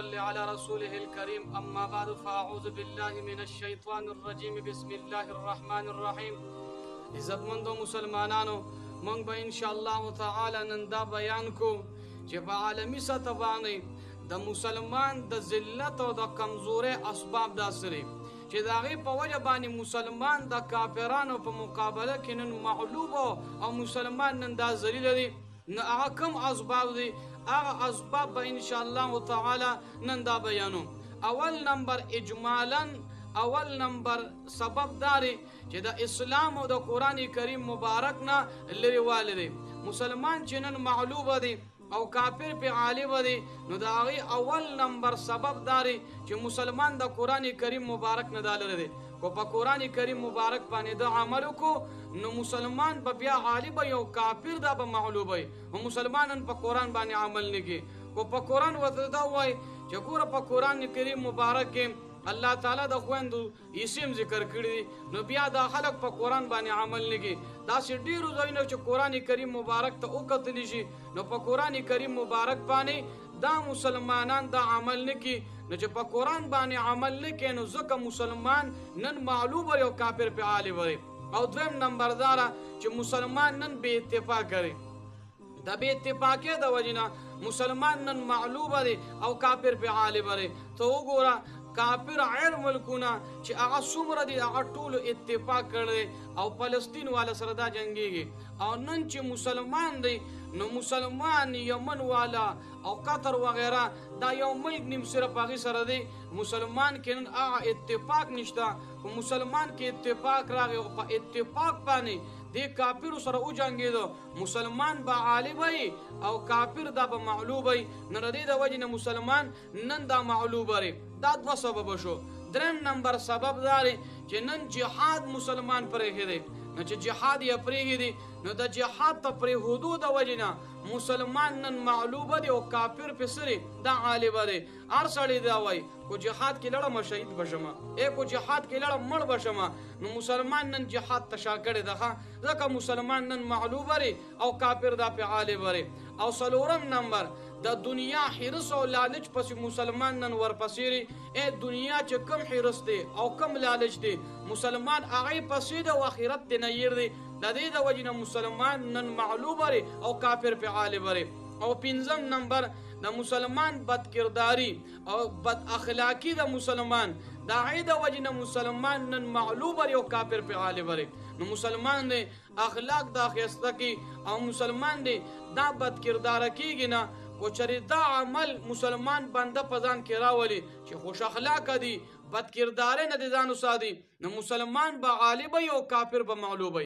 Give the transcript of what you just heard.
صل على رسوله الكريم أما بعد فأعوذ بالله من الشيطان الرجيم بسم الله الرحمن الرحيم. عزت مندو مسلمانانو من با ان شاء الله تعالی نن دا بیان کو چې په عالمی سطح باندې د مسلمان د ذلت او د کمزوري اسباب داسري چې داغه په وجه باندې مسلمان د کافرانو په مقابله کې نن مغلوب او مسلمان نن دا ذلیل دي. نه هغه کوم اسباب دي، هغه اسباب به ان شاء الله تعالی نن دا بیانو. اول نمبر اجمالا اول نمبر سبب داري چې د اسلام او د قران کریم مبارک نه لري والي مسلمان چې نن مغلوب دي او کافر په غالب دي، نو دا غي اول نمبر سبب داري چې مسلمان د قران کریم مبارک نه دالره دي. کو په قران کریم مبارک باندې د عمل کو نو مسلمان به بیا غالب یو کافر دا به مغلوب وي او مسلمانان په قران باندې عمل نه کوي. کو په قران وته دا وای چې ګوره په قران کریم مبارک کې الله تعالی د خويندو اسم ذکر کړی، نو بیا د خلق په قران باندې عمل نه کوي. دا چې ډیرو ځایونو چې قران کریم مبارک ته وکتل شي، نو په قران کریم مبارک باندې دا مسلمانان دا عمل نه کوي. نو چې په قران باندې عمل نه کوي نو ځکه مسلمان نن معلوم او کافر په عالم وي. او دویم نمبر دارا چې مسلمان نن به اتفاق کوي، دا به اتفاقی د وجنه مسلمان نن معلوم دي او کافر په عالم وي. ته وګوره کافر غیر ملکونه چې هغه څومره دي هغه ټول اتفاق کړي او فلسطین والا سره دا جنگيږي. او نن چې مسلمان دی نو مسلمان یمن والا او قطر وغیرہ دا یو ملک نیم صرف هغه سره دی. مسلمان کې نن هغه اتفاق نشته، او مسلمان کې اتفاق راغی او په اتفاق باندې د کافر سره او جنگیدو. مسلمان با عالم وي او کافر دا به مغلوب وي. نن د دې وجه نه مسلمان نن دا مغلوب وي. دا دو سبب شو. دریم نمبر سبب داري چې نن جهاد مسلمان پرې دی. نو چې جهاد یې پرې دی نو د جهاد ته پرې حدود وجنه مسلمان نن مغلوب دی او کافر په سری دا عالم دی. هر سړی دا وای کو جهاد کې لړم شهید بشمه، کو جهاد کې لړم مړ بشمه. نو مسلمان نن جهاد تشا کړي دغه ځکه مسلمان نن مغلوب دی او کافر دا په عالم دی. او څلورم نمبر د دنیا حرص او لالچ پس مسلمان نن ورپسیری. دنیا چې کم حرص دی او کم لالچ دی مسلمان هغه پسې د اخرت ته نه ير دی. د دې د وجنه مسلمان نن مغلوب دی او کافر په عالم دی. او پنځم نمبر د مسلمان بد کرداری او بد اخلاقی د مسلمان دا غي د وجنه مسلمان نن مغلوب دی او کافر په عالم دی. نو مسلمان دی اخلاق دا خسته کی او مسلمان دی دا بد کردار کیږي نه. کو چری دا عمل مسلمان بنده پزان کې راولي چې خوش اخلاق دي بد کردار نه دي ځانو سادي، نو مسلمان به غالب او کافر به مغلوب.